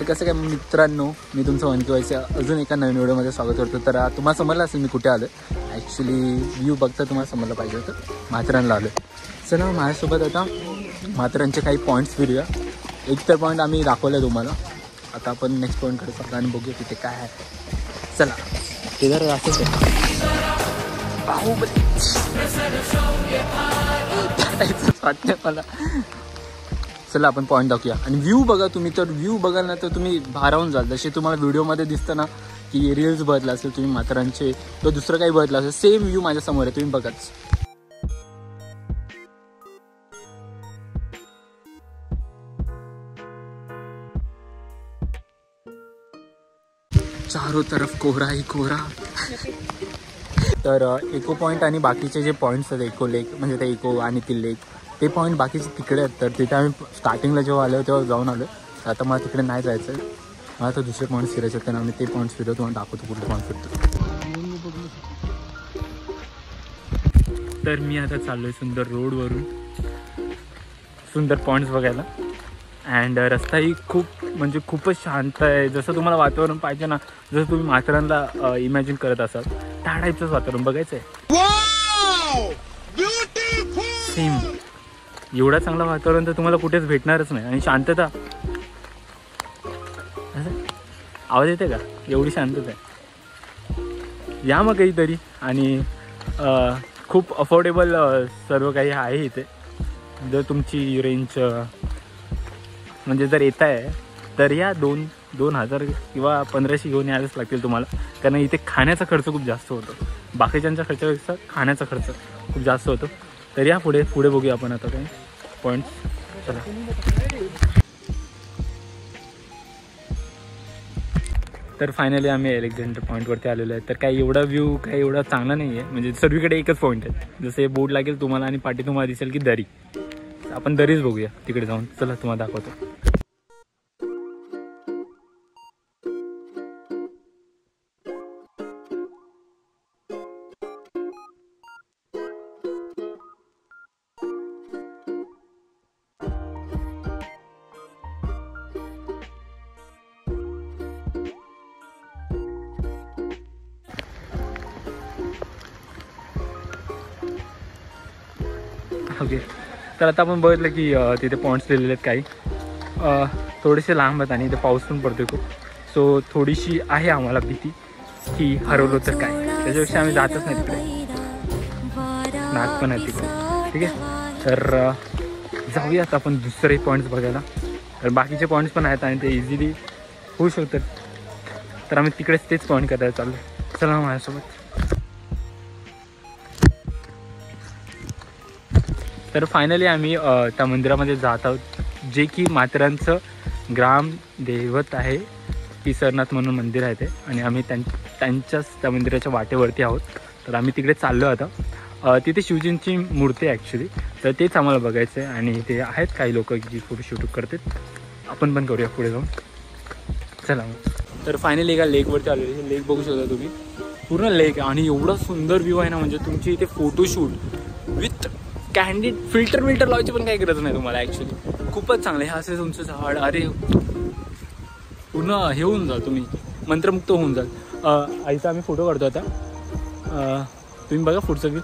कसं काय मित्रांनो, मी तुमचं वनकीवायचं अजून एका नवीन व्हिडिओमध्ये स्वागत करतो. तर तुम्हाला समजलं असेल मी कुठे आलो. ॲक्च्युली व्ह्यू बघता तुम्हाला समजलं पाहिजे होतं, माथेरानला आलो. चला माझ्यासोबत आता माथेरानचे काही पॉईंट्स फिरूया. एक तर पॉईंट आम्ही दाखवलं तुम्हाला, आता आपण नेक्स्ट पॉईंटकडे जातो आणि बघूया तिथे काय आहे. चला ते जर असंच वाटतं मला. चला आपण पॉईंट दाखवूया आणि व्ह्यू बघा तुम्ही. तर व्ह्यू बघाल ना तर तुम्ही भारावून जाल. जसे तुम्हाला व्हिडिओमध्ये दिसतं ना की रील्स बघितला असेल तुम्ही माथेरानचे किंवा दुसरं काही बघितलं असेल, सेम व्ह्यू माझ्यासमोर आहे, तुम्ही बघाच. चारों तरफ कोहरा ही कोहरा. तर इको पॉईंट आणि बाकीचे जे पॉईंट्स आहेत, इको लेक म्हणजे ते इको आणि ती लेक, ते पॉईंट बाकीचे तिकडे आहेत. तर तिथे आम्ही स्टार्टिंगला जेव्हा आलो तेव्हा जाऊन आलो. आता मला तिकडे नाही जायचं आहे, मला तर दुसरे पॉईंट्स फिरायचे आहेत. आम्ही ते पॉईंट्स फिरवतो आणि दाखवतो कुठले पॉईंट फिरतो. तर मी आता चाललो आहे सुंदर रोडवरून सुंदर पॉईंट्स बघायला. अँड रस्ताही खूप म्हणजे खूपच शांत आहे. जसं तुम्हाला वातावरण पाहिजे ना, जसं तुम्ही माथेरानला इमॅजिन करत असाल त्या टाईपचंच वातावरण बघायचं आहे. सेम एवढा चांगलं वातावरण तर तुम्हाला कुठेच भेटणारच नाही. आणि शांतता, आवाज येते का? एवढी शांतता आहे. या मग काहीतरी. आणि खूप अफोर्डेबल सर्व काही आहे इथे. जर तुमची रेंज म्हणजे जर येत आहे तर या 2,000 किंवा 1,500 घेऊन यायलाच लागतील तुम्हाला. कारण इथे खाण्याचा खर्च खूप जास्त होतो. बाकीच्यांच्या खर्चापेक्षा खाण्याचा खर्च खूप जास्त होतो. तर या पुढे बघूया आपण आता काही पॉईंट्स. चला तर फायनली आम्ही अलेक्झांडर पॉईंटवरती आलेलो आहे. तर काही एवढा व्ह्यू काही एवढा चांगला नाही आहे. म्हणजे सर्वीकडे एकच पॉईंट आहे. जसं हे बोर्ड लागेल तुम्हाला आणि पाठी तुम्हाला दिसेल की दरी. आपण दरीच बघूया तिकडे जाऊन. चला तुम्हाला दाखवतो. ओके, तर आता आपण बघितलं की तिथे पॉईंट्स दिलेले आहेत. काही थोडेसे लांब आहेत आणि इथे पाऊस पण पडतोय खूप. सो थोडीशी आहे आम्हाला भीती की हरवलो तर काय. त्याच्यापेक्षा आम्ही जातच नाही तिकडे. नाक पण आहे तिकडे. ठीक आहे, तर जाऊयात आपण दुसरे पॉईंट्स बघायला. तर बाकीचे पॉईंट्स पण आहेत आणि ते इझिली होऊ शकतात. तर आम्ही तिकडेच तेच पॉईंट करायला चाललो. चला माझ्यासोबत. तर फायनली आम्ही त्या मंदिरामध्ये जात आहोत, जे की माथेरानचं ग्राम दैवत आहे. ईसरनाथ म्हणून मंदिर आहे ते. आणि आम्ही त्यांच्याच त्या मंदिराच्या वाटेवरती आहोत. तर आम्ही तिकडे चाललो आता. तिथे शिवजींची मूर्ती आहे ॲक्च्युली. तर तेच आम्हाला बघायचं आहे. आणि ते आहेत काही लोक जी फोटोशूट करतात. आपण पण करूया पुढे जाऊन. चला मग. तर फायनली एका लेकवरती आलो. हे लेक बघू शकता तुम्ही, पूर्ण लेक आहे. आणि एवढा सुंदर व्ह्यू आहे ना, म्हणजे तुमची इथे फोटोशूट विथ कॅन्डिड फिल्टर लावायची पण काही गरज नाही तुम्हाला. ॲक्च्युली खूपच चांगलं. हे असे तुमचं झाड, अरे पूर्ण हे होऊन जाल, तुम्ही मंत्रमुक्त होऊन जाल. आईचा आम्ही फोटो काढतो आता. तुम्ही बघा पुढचं व्ह्यू.